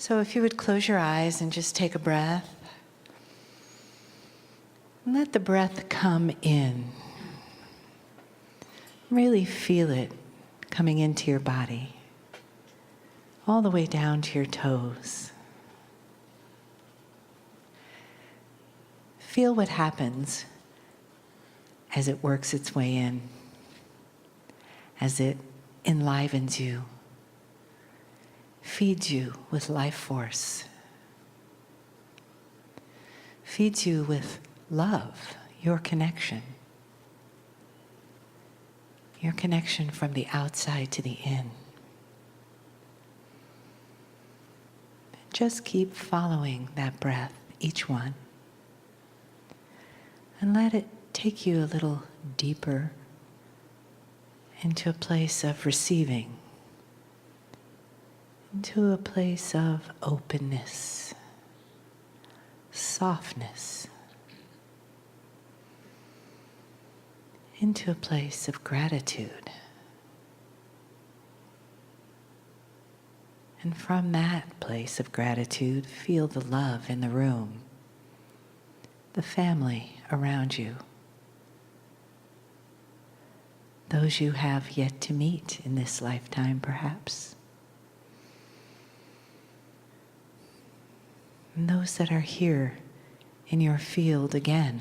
So if you would close your eyes and just take a breath, and let the breath come in. Really feel it coming into your body, all the way down to your toes. Feel what happens as it works its way in, as it enlivens you, feeds you with life force, feeds you with love, your connection from the outside to the in. Just keep following that breath, each one, and let it take you a little deeper into a place of receiving, into a place of openness, softness, into a place of gratitude. And from that place of gratitude, feel the love in the room, the family around you, those you have yet to meet in this lifetime, perhaps, and those that are here in your field again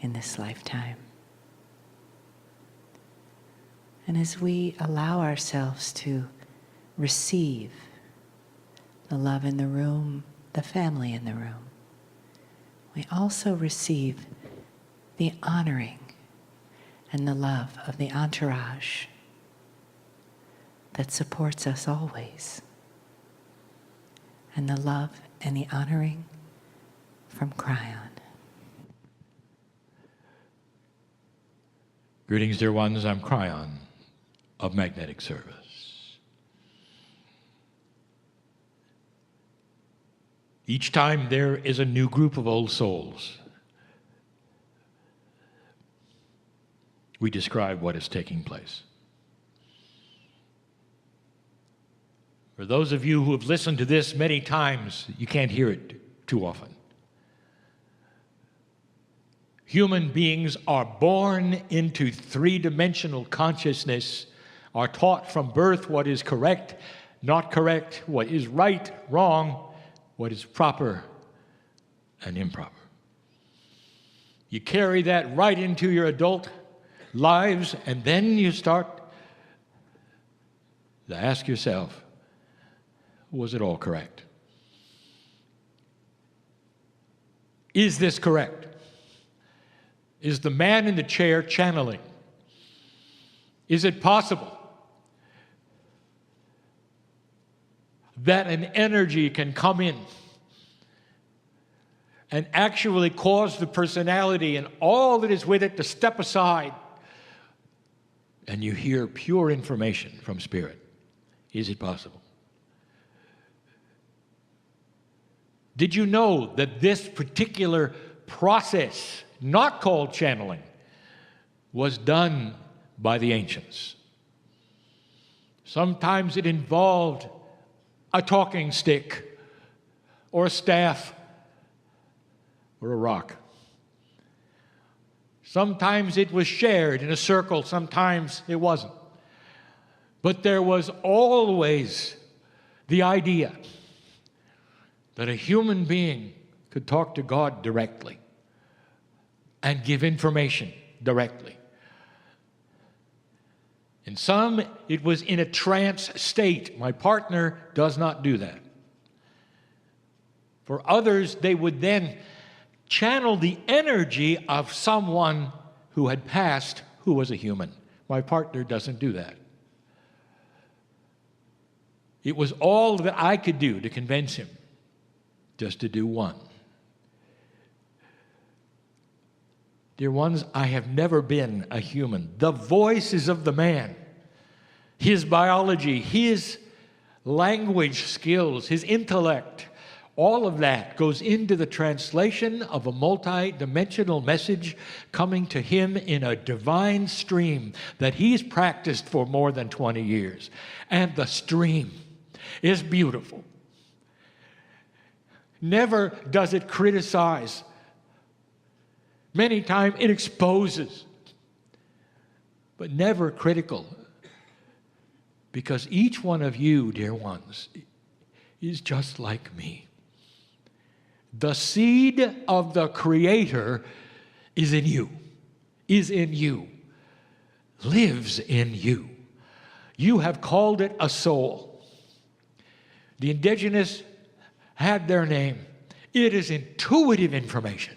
in this lifetime. And as we allow ourselves to receive the love in the room, the family in the room, we also receive the honoring and the love of the entourage that supports us always, and the love and the honoring from Kryon. Greetings, dear ones. I'm Kryon of Magnetic Service. Each time there is a new group of old souls, we describe what is taking place. For those of you who have listened to this many times, you can't hear it too often. Human beings are born into three-dimensional consciousness, are taught from birth what is correct, not correct, what is right, wrong, what is proper and improper. You carry that right into your adult lives, and then you start to ask yourself, was it all correct? Is this correct? Is the man in the chair channeling? Is it possible that an energy can come in and actually cause the personality and all that is with it to step aside, and you hear pure information from Spirit? Is it possible? Did you know that this particular process, not called channeling, was done by the ancients? Sometimes it involved a talking stick or a staff or a rock. Sometimes it was shared in a circle, sometimes it wasn't. But there was always the idea that a human being could talk to God directly and give information directly. In some, it was in a trance state. My partner does not do that. For others, they would then channel the energy of someone who had passed who was a human. My partner doesn't do that. It was all that I could do to convince him just to do one. Dear ones, I have never been a human. The voice is of the man. His biology, his language skills, his intellect, all of that goes into the translation of a multi-dimensional message coming to him in a divine stream that he's practiced for more than 20 years. And the stream is beautiful. Never does it criticize. Many times it exposes, but never critical. Because each one of you, dear ones, is just like me. The seed of the Creator is in you, lives in you. You have called it a soul. The indigenous had their name. It is intuitive information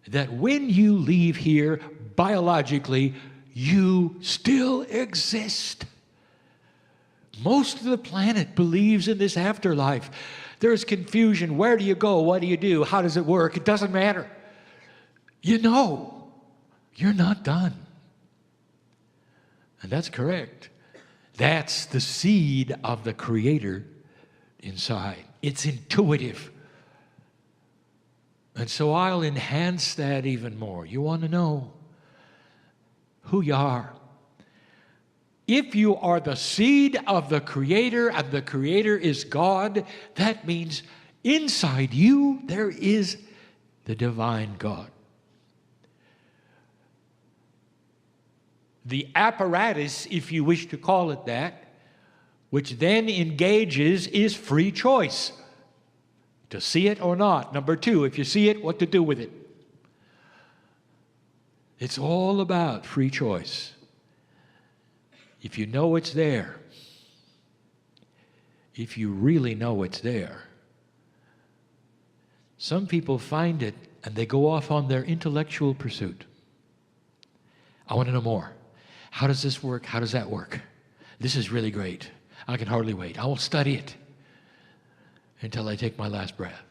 that when you leave here biologically, you still exist. Most of the planet believes in this afterlife. There's confusion. Where do you go? What do you do? How does it work? It doesn't matter. You know, you're not done. And that's correct. That's the seed of the Creator inside. It's intuitive. And so I'll enhance that even more. You want to know who you are. If you are the seed of the Creator and the Creator is God, that means inside you there is the divine God. The apparatus, if you wish to call it that, which then engages is free choice. To see it or not. Number two, if you see it, what to do with it. It's all about free choice. If you know it's there, if you really know it's there. Some people find it and they go off on their intellectual pursuit. I want to know more. How does this work? How does that work? This is really great. I can hardly wait. I will study it until I take my last breath.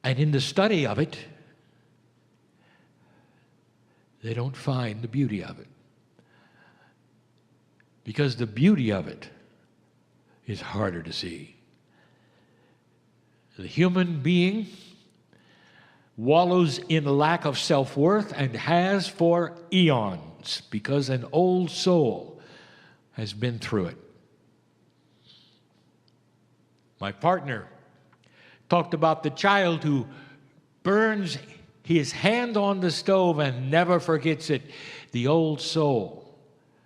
And in the study of it, they don't find the beauty of it. Because the beauty of it is harder to see. The human being wallows in lack of self-worth and has for eons because an old soul has been through it. My partner talked about the child who burns his hand on the stove and never forgets it. The old soul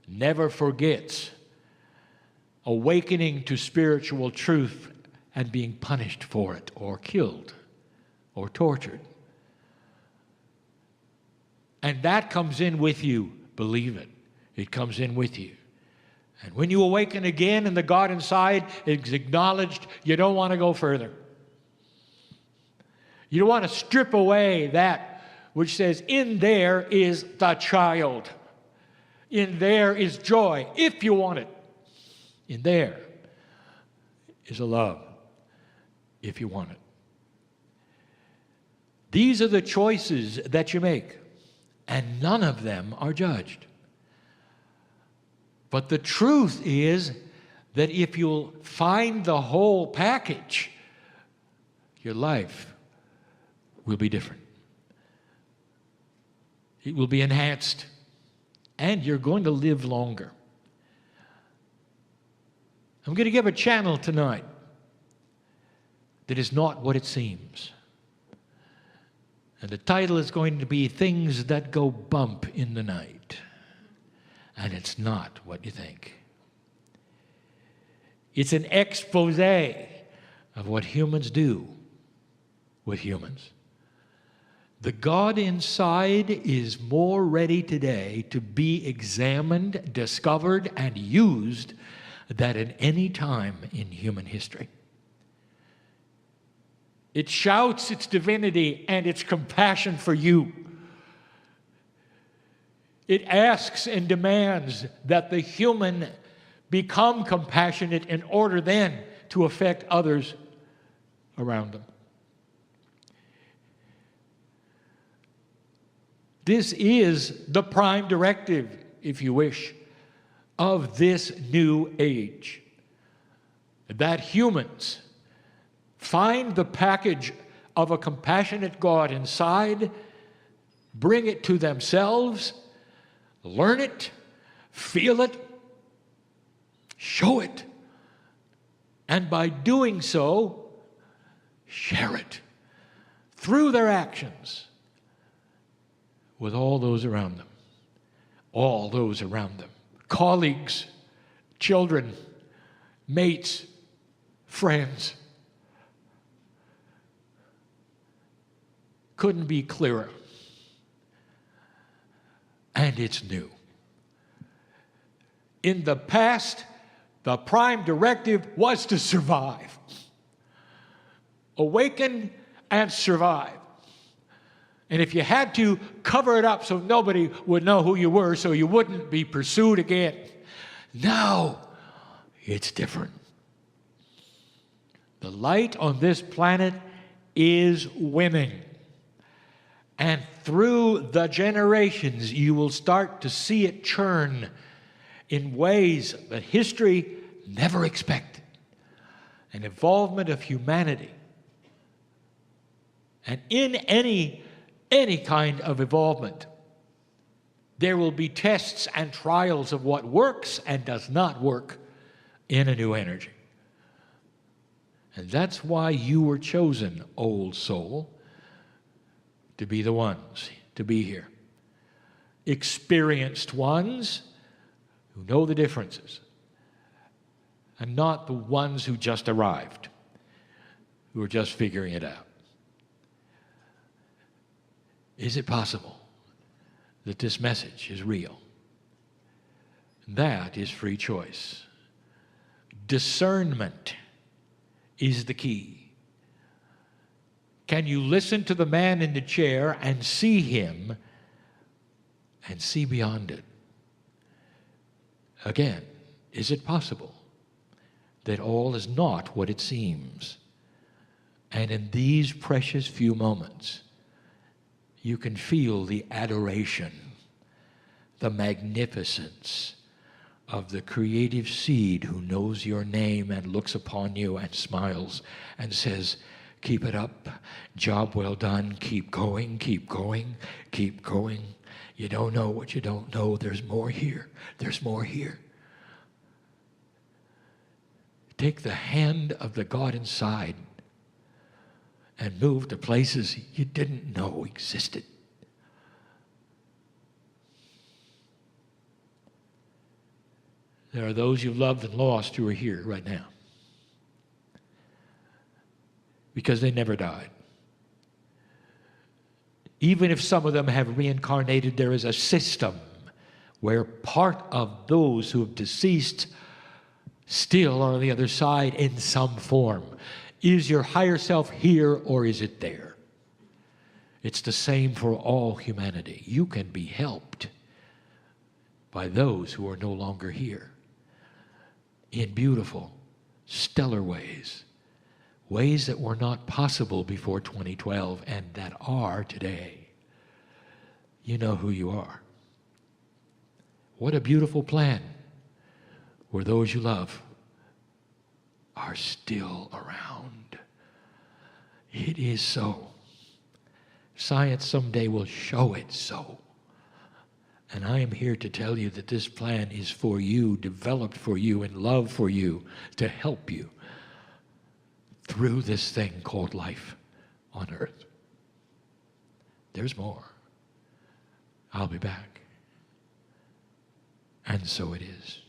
never forgets awakening to spiritual truth and being punished for it or killed or tortured. And that comes in with you. Believe it. It comes in with you. And when you awaken again and the God inside is acknowledged, you don't want to go further. You don't want to strip away that which says, in there is the child. In there is joy, if you want it. In there is a love, if you want it. These are the choices that you make, and none of them are judged. But the truth is that if you'll find the whole package, your life will be different. It will be enhanced, and you're going to live longer. I'm going to give a channel tonight that is not what it seems. And the title is going to be Things That Go Bump in the Night. And it's not what you think. It's an expose of what humans do with humans. The God inside is more ready today to be examined, discovered, and used than at any time in human history. It shouts its divinity and its compassion for you. It asks and demands that the human become compassionate in order then to affect others around them. This is the prime directive, if you wish, of this new age. That humans find the package of a compassionate God inside, bring it to themselves, learn it, feel it, show it. And by doing so, share it through their actions with all those around them. All those around them. Colleagues, children, mates, friends. Couldn't be clearer. And it's new. In the past, the prime directive was to survive. Awaken and survive. And if you had to, cover it up so nobody would know who you were, so you wouldn't be pursued again. Now, it's different. The light on this planet is winning. And through the generations, you will start to see it churn in ways that history never expected. An involvement of humanity. And in any kind of involvement, there will be tests and trials of what works and does not work in a new energy. And that's why you were chosen, old soul, to be the ones, to be here. Experienced ones who know the differences, and not the ones who just arrived, who are just figuring it out. Is it possible that this message is real? That is free choice. Discernment is the key. Can you listen to the man in the chair and see him and see beyond it? Again, is it possible that all is not what it seems? And in these precious few moments, you can feel the adoration, the magnificence of the creative seed who knows your name and looks upon you and smiles and says, keep it up, job well done, keep going, keep going, keep going. You don't know what you don't know. There's more here. There's more here. Take the hand of the God inside and move to places you didn't know existed. There are those you've loved and lost who are here right now because they never died. Even if some of them have reincarnated, there is a system where part of those who have deceased still are on the other side in some form. Is your higher self here or is it there? It's the same for all humanity. You can be helped by those who are no longer here in beautiful, stellar ways. Ways that were not possible before 2012 and that are today. You know who you are. What a beautiful plan where those you love are still around. It is so. Science someday will show it so. And I am here to tell you that this plan is for you, developed for you, and love for you, to help you through this thing called life on earth. There's more. I'll be back. And so it is.